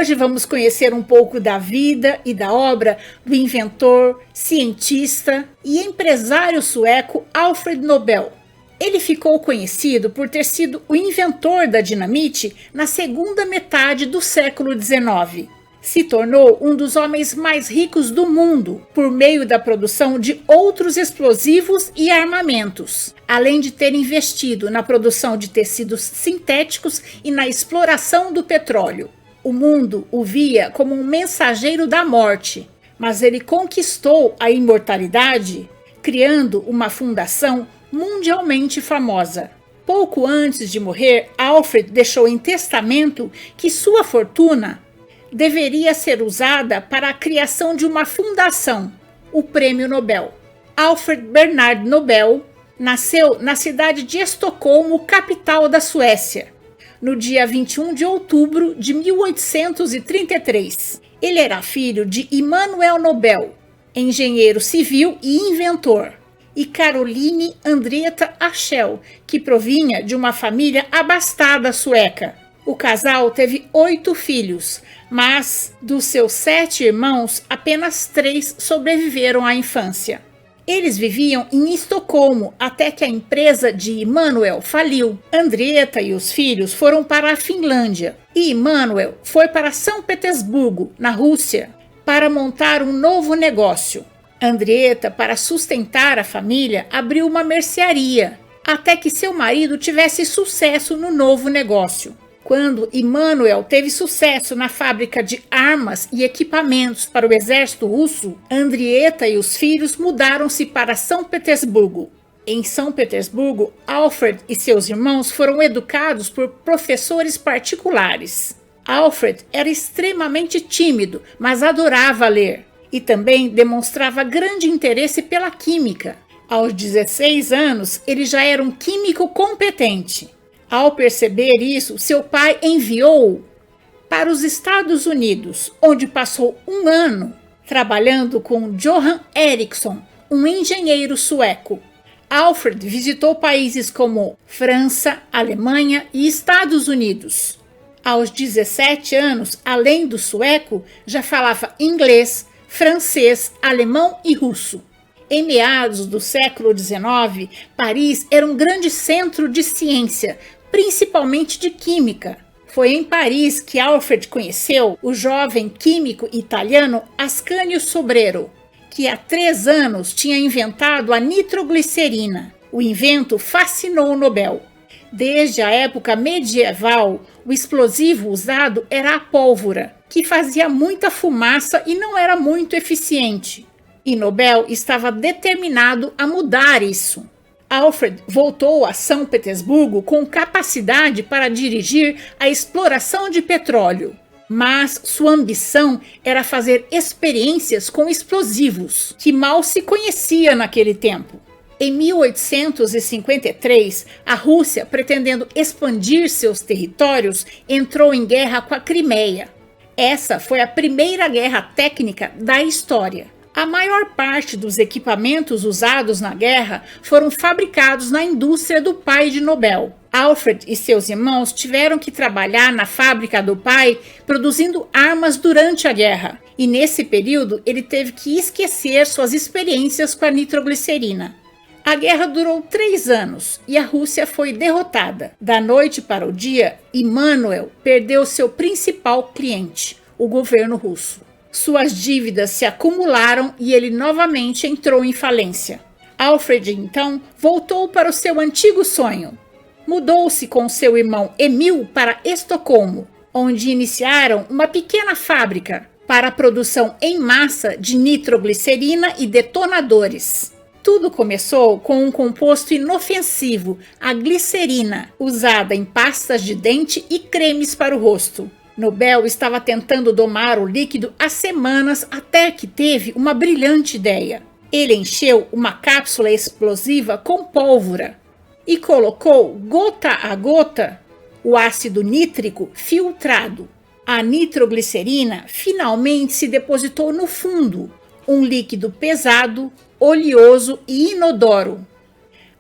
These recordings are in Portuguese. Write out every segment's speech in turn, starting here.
Hoje vamos conhecer um pouco da vida e da obra do inventor, cientista e empresário sueco Alfred Nobel. Ele ficou conhecido por ter sido o inventor da dinamite na segunda metade do século XIX. Se tornou um dos homens mais ricos do mundo por meio da produção de outros explosivos e armamentos, além de ter investido na produção de tecidos sintéticos e na exploração do petróleo. O mundo o via como um mensageiro da morte, mas ele conquistou a imortalidade, criando uma fundação mundialmente famosa. Pouco antes de morrer, Alfred deixou em testamento que sua fortuna deveria ser usada para a criação de uma fundação, o Prêmio Nobel. Alfred Bernard Nobel nasceu na cidade de Estocolmo, capital da Suécia, no dia 21 de outubro de 1833. Ele era filho de Immanuel Nobel, engenheiro civil e inventor, e Caroline Andretta Aschell, que provinha de uma família abastada sueca. O casal teve 8 filhos, mas dos seus 7 irmãos, apenas 3 sobreviveram à infância. Eles viviam em Estocolmo até que a empresa de Immanuel faliu. Andretta e os filhos foram para a Finlândia e Immanuel foi para São Petersburgo, na Rússia, para montar um novo negócio. Andretta, para sustentar a família, abriu uma mercearia, até que seu marido tivesse sucesso no novo negócio. Quando Immanuel teve sucesso na fábrica de armas e equipamentos para o exército russo, Andretta e os filhos mudaram-se para São Petersburgo. Em São Petersburgo, Alfred e seus irmãos foram educados por professores particulares. Alfred era extremamente tímido, mas adorava ler, e também demonstrava grande interesse pela química. Aos 16 anos, ele já era um químico competente. Ao perceber isso, seu pai enviou-o para os Estados Unidos, onde passou um ano trabalhando com Johan Eriksson, um engenheiro sueco. Alfred visitou países como França, Alemanha e Estados Unidos. Aos 17 anos, além do sueco, já falava inglês, francês, alemão e russo. Em meados do século XIX, Paris era um grande centro de ciência, principalmente de química. Foi em Paris que Alfred conheceu o jovem químico italiano Ascanio Sobrero, que há 3 anos tinha inventado a nitroglicerina. O invento fascinou Nobel. Desde a época medieval, o explosivo usado era a pólvora, que fazia muita fumaça e não era muito eficiente. E Nobel estava determinado a mudar isso. Alfred voltou a São Petersburgo com capacidade para dirigir a exploração de petróleo, mas sua ambição era fazer experiências com explosivos, que mal se conhecia naquele tempo. Em 1853, a Rússia, pretendendo expandir seus territórios, entrou em guerra com a Crimeia. Essa foi a primeira guerra técnica da história. A maior parte dos equipamentos usados na guerra foram fabricados na indústria do pai de Nobel. Alfred e seus irmãos tiveram que trabalhar na fábrica do pai produzindo armas durante a guerra. E nesse período ele teve que esquecer suas experiências com a nitroglicerina. A guerra durou 3 anos e a Rússia foi derrotada. Da noite para o dia, Immanuel perdeu seu principal cliente, o governo russo. Suas dívidas se acumularam e ele novamente entrou em falência. Alfred, então, voltou para o seu antigo sonho. Mudou-se com seu irmão Emil para Estocolmo, onde iniciaram uma pequena fábrica para a produção em massa de nitroglicerina e detonadores. Tudo começou com um composto inofensivo, a glicerina, usada em pastas de dente e cremes para o rosto. Nobel estava tentando domar o líquido há semanas até que teve uma brilhante ideia. Ele encheu uma cápsula explosiva com pólvora e colocou gota a gota o ácido nítrico filtrado. A nitroglicerina finalmente se depositou no fundo, um líquido pesado, oleoso e inodoro.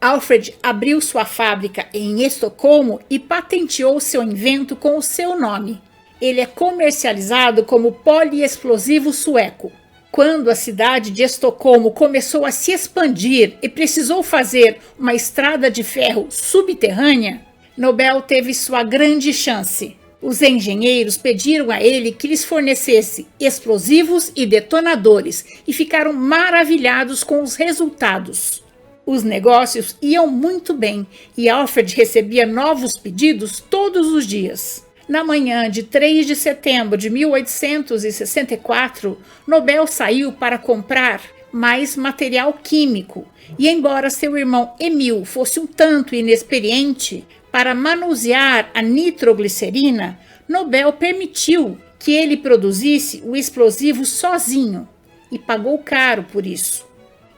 Alfred abriu sua fábrica em Estocolmo e patenteou seu invento com o seu nome. Ele é comercializado como poliexplosivo sueco. Quando a cidade de Estocolmo começou a se expandir e precisou fazer uma estrada de ferro subterrânea, Nobel teve sua grande chance. Os engenheiros pediram a ele que lhes fornecesse explosivos e detonadores e ficaram maravilhados com os resultados. Os negócios iam muito bem e Alfred recebia novos pedidos todos os dias. Na manhã de 3 de setembro de 1864, Nobel saiu para comprar mais material químico e, embora seu irmão Emil fosse um tanto inexperiente para manusear a nitroglicerina, Nobel permitiu que ele produzisse o explosivo sozinho e pagou caro por isso.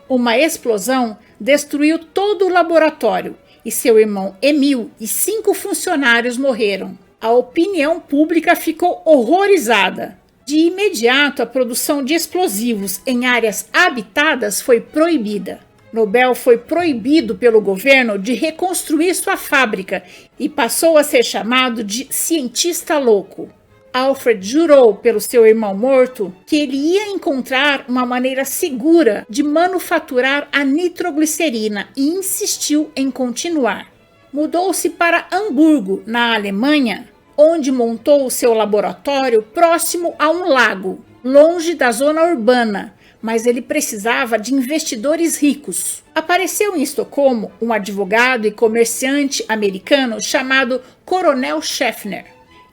Uma explosão destruiu todo o laboratório e seu irmão Emil e 5 funcionários morreram. A opinião pública ficou horrorizada. De imediato, a produção de explosivos em áreas habitadas foi proibida. Nobel foi proibido pelo governo de reconstruir sua fábrica e passou a ser chamado de cientista louco. Alfred jurou pelo seu irmão morto que ele ia encontrar uma maneira segura de manufaturar a nitroglicerina e insistiu em continuar. Mudou-se para Hamburgo, na Alemanha, onde montou o seu laboratório próximo a um lago, longe da zona urbana, mas ele precisava de investidores ricos. Apareceu em Estocolmo um advogado e comerciante americano chamado Coronel Schaffner,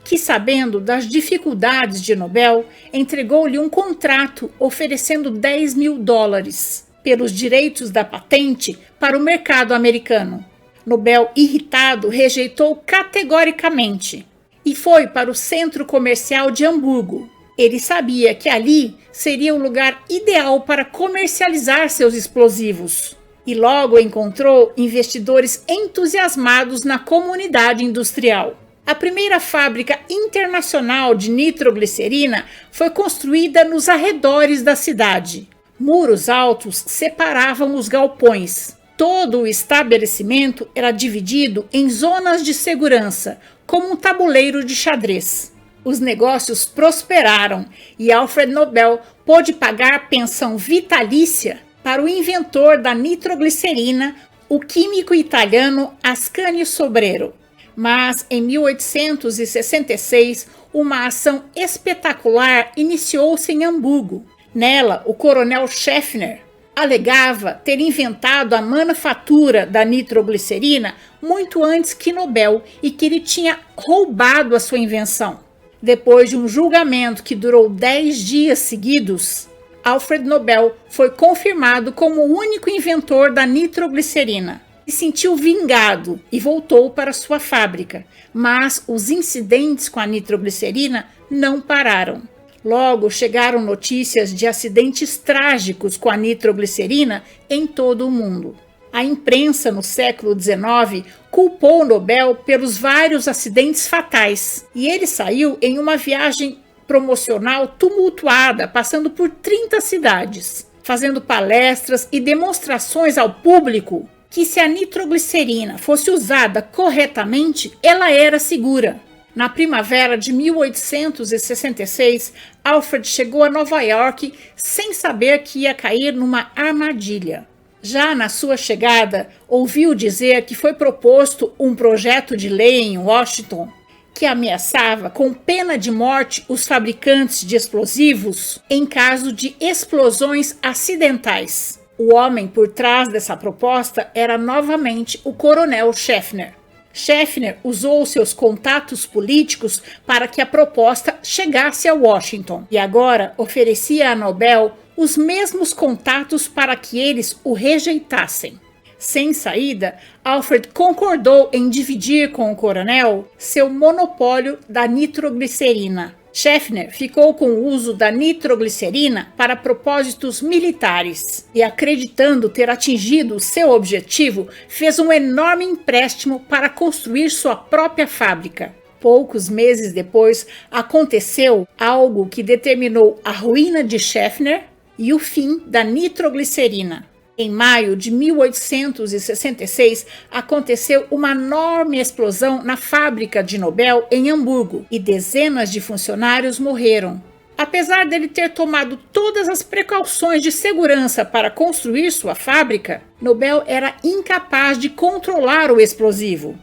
que, sabendo das dificuldades de Nobel, entregou-lhe um contrato oferecendo $10.000 pelos direitos da patente para o mercado americano. Nobel, irritado, rejeitou categoricamente e foi para o centro comercial de Hamburgo. Ele sabia que ali seria o lugar ideal para comercializar seus explosivos e logo encontrou investidores entusiasmados na comunidade industrial. A primeira fábrica internacional de nitroglicerina foi construída nos arredores da cidade. Muros altos separavam os galpões. Todo o estabelecimento era dividido em zonas de segurança, como um tabuleiro de xadrez. Os negócios prosperaram e Alfred Nobel pôde pagar pensão vitalícia para o inventor da nitroglicerina, o químico italiano Ascanio Sobrero. Mas em 1866, uma ação espetacular iniciou-se em Hamburgo. Nela, o coronel Schaffner alegava ter inventado a manufatura da nitroglicerina muito antes que Nobel e que ele tinha roubado a sua invenção. Depois de um julgamento que durou 10 dias seguidos, Alfred Nobel foi confirmado como o único inventor da nitroglicerina. Se sentiu vingado e voltou para sua fábrica, mas os incidentes com a nitroglicerina não pararam. Logo chegaram notícias de acidentes trágicos com a nitroglicerina em todo o mundo. A imprensa no século XIX culpou Nobel pelos vários acidentes fatais e ele saiu em uma viagem promocional tumultuada, passando por 30 cidades, fazendo palestras e demonstrações ao público que se a nitroglicerina fosse usada corretamente, ela era segura. Na primavera de 1866, Alfred chegou a Nova York sem saber que ia cair numa armadilha. Já na sua chegada, ouviu dizer que foi proposto um projeto de lei em Washington que ameaçava com pena de morte os fabricantes de explosivos em caso de explosões acidentais. O homem por trás dessa proposta era novamente o coronel Schaffner. Schaffner usou seus contatos políticos para que a proposta chegasse a Washington e agora oferecia a Nobel os mesmos contatos para que eles o rejeitassem. Sem saída, Alfred concordou em dividir com o coronel seu monopólio da nitroglicerina. Schaffner ficou com o uso da nitroglicerina para propósitos militares e, acreditando ter atingido seu objetivo, fez um enorme empréstimo para construir sua própria fábrica. Poucos meses depois, aconteceu algo que determinou a ruína de Schaffner e o fim da nitroglicerina. Em maio de 1866, aconteceu uma enorme explosão na fábrica de Nobel em Hamburgo e dezenas de funcionários morreram. Apesar dele ter tomado todas as precauções de segurança para construir sua fábrica, Nobel era incapaz de controlar o explosivo.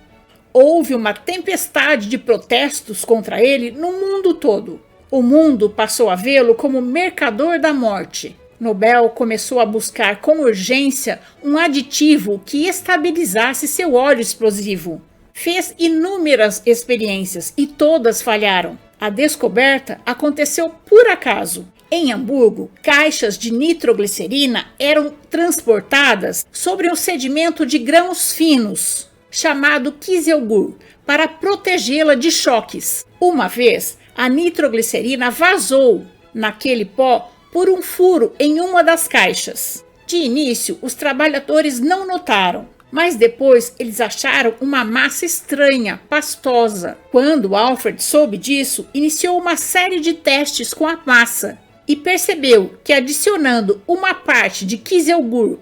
Houve uma tempestade de protestos contra ele no mundo todo. O mundo passou a vê-lo como mercador da morte. Nobel começou a buscar com urgência um aditivo que estabilizasse seu óleo explosivo. Fez inúmeras experiências e todas falharam. A descoberta aconteceu por acaso. Em Hamburgo, caixas de nitroglicerina eram transportadas sobre um sedimento de grãos finos, chamado Kieselguhr, para protegê-la de choques. Uma vez, a nitroglicerina vazou naquele pó por um furo em uma das caixas. De início, os trabalhadores não notaram, mas depois eles acharam uma massa estranha, pastosa. Quando Alfred soube disso, iniciou uma série de testes com a massa e percebeu que adicionando uma parte de Kieselguhr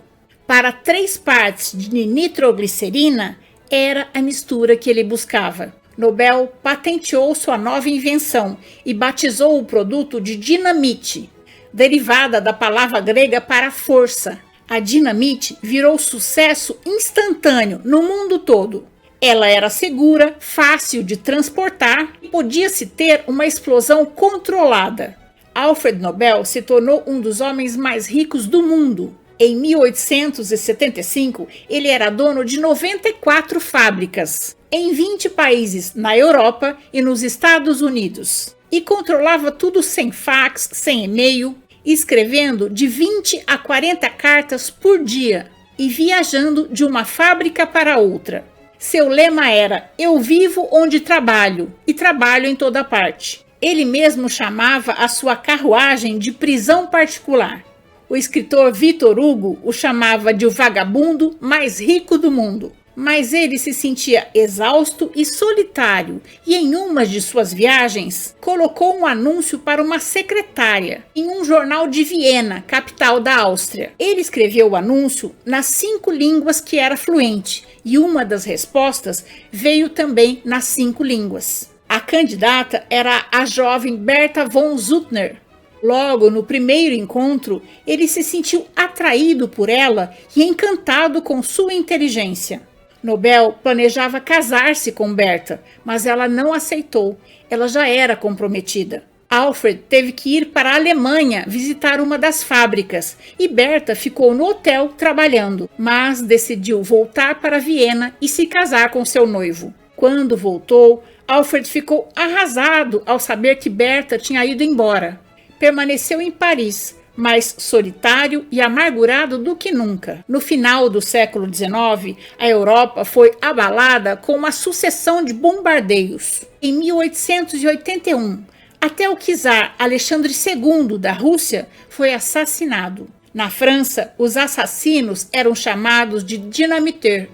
para 3 partes de nitroglicerina era a mistura que ele buscava. Nobel patenteou sua nova invenção e batizou o produto de dinamite, derivada da palavra grega para força. A dinamite virou sucesso instantâneo no mundo todo. Ela era segura, fácil de transportar e podia-se ter uma explosão controlada. Alfred Nobel se tornou um dos homens mais ricos do mundo. Em 1875, ele era dono de 94 fábricas em 20 países na Europa e nos Estados Unidos. E controlava tudo sem fax, sem e-mail, escrevendo de 20 a 40 cartas por dia e viajando de uma fábrica para outra. Seu lema era: eu vivo onde trabalho e trabalho em toda parte. Ele mesmo chamava a sua carruagem de prisão particular. O escritor Victor Hugo o chamava de o vagabundo mais rico do mundo. Mas ele se sentia exausto e solitário e em uma de suas viagens colocou um anúncio para uma secretária em um jornal de Viena, capital da Áustria. Ele escreveu o anúncio nas 5 línguas que era fluente e uma das respostas veio também nas 5 línguas. A candidata era a jovem Bertha von Suttner. Logo no primeiro encontro, ele se sentiu atraído por ela e encantado com sua inteligência. Nobel planejava casar-se com Bertha, mas ela não aceitou. Ela já era comprometida. Alfred teve que ir para a Alemanha visitar uma das fábricas e Bertha ficou no hotel trabalhando, mas decidiu voltar para Viena e se casar com seu noivo. Quando voltou, Alfred ficou arrasado ao saber que Bertha tinha ido embora. Permaneceu em Paris, mais solitário e amargurado do que nunca. No final do século XIX, a Europa foi abalada com uma sucessão de bombardeios. Em 1881, até o czar Alexandre II da Rússia foi assassinado. Na França, os assassinos eram chamados de dinamiteurs,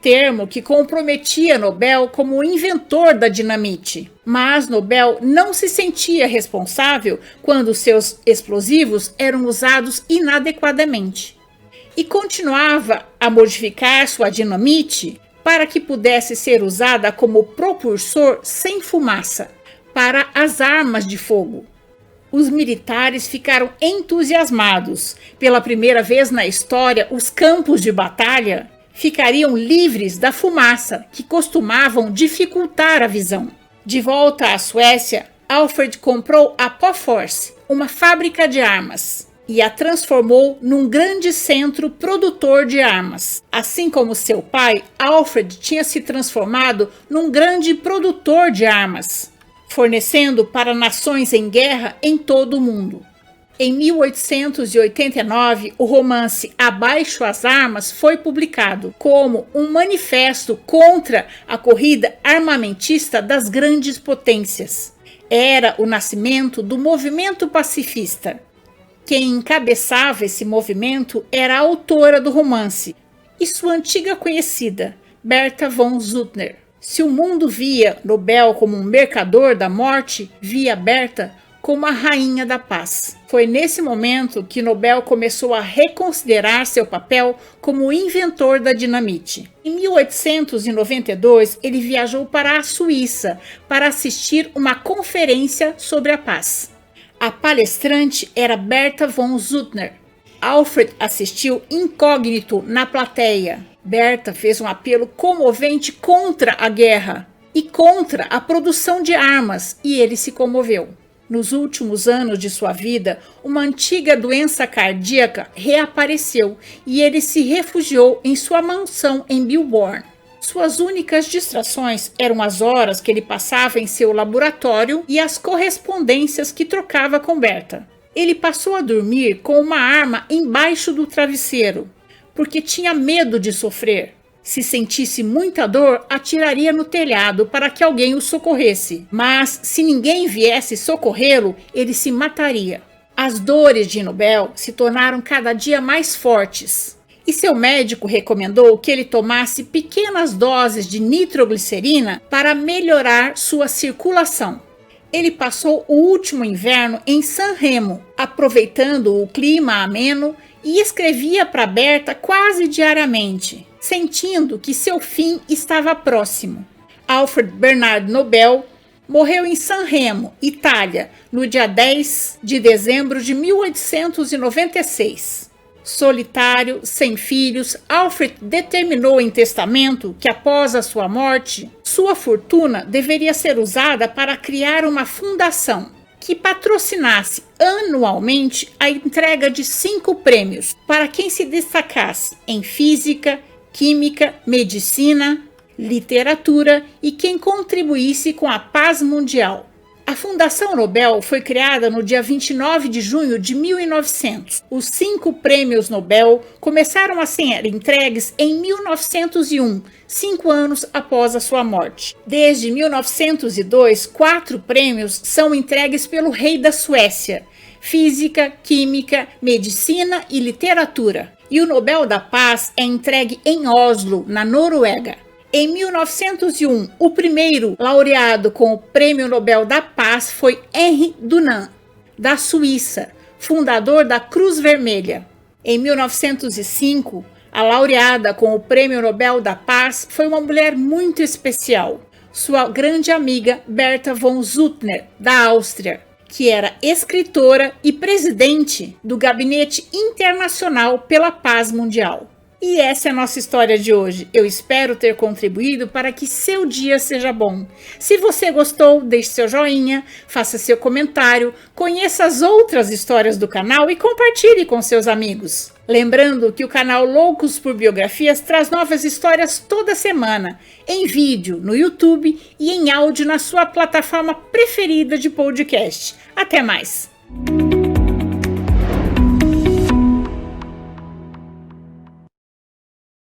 termo que comprometia Nobel como o inventor da dinamite. Mas Nobel não se sentia responsável quando seus explosivos eram usados inadequadamente. E continuava a modificar sua dinamite para que pudesse ser usada como propulsor sem fumaça para as armas de fogo. Os militares ficaram entusiasmados. Pela primeira vez na história, os campos de batalha ficariam livres da fumaça, que costumavam dificultar a visão. De volta à Suécia, Alfred comprou a Bofors, uma fábrica de armas, e a transformou num grande centro produtor de armas. Assim como seu pai, Alfred tinha se transformado num grande produtor de armas, fornecendo para nações em guerra em todo o mundo. Em 1889, o romance Abaixo as Armas foi publicado como um manifesto contra a corrida armamentista das grandes potências. Era o nascimento do movimento pacifista. Quem encabeçava esse movimento era a autora do romance e sua antiga conhecida, Bertha von Suttner. Se o mundo via Nobel como um mercador da morte, via Bertha como a Rainha da Paz. Foi nesse momento que Nobel começou a reconsiderar seu papel como inventor da dinamite. Em 1892, ele viajou para a Suíça para assistir uma conferência sobre a paz. A palestrante era Bertha von Suttner. Alfred assistiu incógnito na plateia. Bertha fez um apelo comovente contra a guerra e contra a produção de armas, e ele se comoveu. Nos últimos anos de sua vida, uma antiga doença cardíaca reapareceu e ele se refugiou em sua mansão em Milborne. Suas únicas distrações eram as horas que ele passava em seu laboratório e as correspondências que trocava com Bertha. Ele passou a dormir com uma arma embaixo do travesseiro, porque tinha medo de sofrer. Se sentisse muita dor, atiraria no telhado para que alguém o socorresse. Mas, se ninguém viesse socorrê-lo, ele se mataria. As dores de Nobel se tornaram cada dia mais fortes. E seu médico recomendou que ele tomasse pequenas doses de nitroglicerina para melhorar sua circulação. Ele passou o último inverno em San Remo, aproveitando o clima ameno, e escrevia para Bertha quase diariamente, sentindo que seu fim estava próximo. Alfred Bernard Nobel morreu em San Remo, Itália, no dia 10 de dezembro de 1896. Solitário, sem filhos, Alfred determinou em testamento que, após a sua morte, sua fortuna deveria ser usada para criar uma fundação que patrocinasse anualmente a entrega de 5 prêmios para quem se destacasse em física, química, medicina, literatura e quem contribuísse com a paz mundial. A Fundação Nobel foi criada no dia 29 de junho de 1900. Os 5 prêmios Nobel começaram a ser entregues em 1901, 5 anos após a sua morte. Desde 1902, 4 prêmios são entregues pelo rei da Suécia: Física, Química, Medicina e Literatura. E o Nobel da Paz é entregue em Oslo, na Noruega. Em 1901, o primeiro laureado com o Prêmio Nobel da Paz foi Henri Dunant, da Suíça, fundador da Cruz Vermelha. Em 1905, a laureada com o Prêmio Nobel da Paz foi uma mulher muito especial, sua grande amiga Bertha von Suttner, da Áustria, que era escritora e presidente do Gabinete Internacional pela Paz Mundial. E essa é a nossa história de hoje. Eu espero ter contribuído para que seu dia seja bom. Se você gostou, deixe seu joinha, faça seu comentário, conheça as outras histórias do canal e compartilhe com seus amigos. Lembrando que o canal Loucos por Biografias traz novas histórias toda semana, em vídeo no YouTube e em áudio na sua plataforma preferida de podcast. Até mais!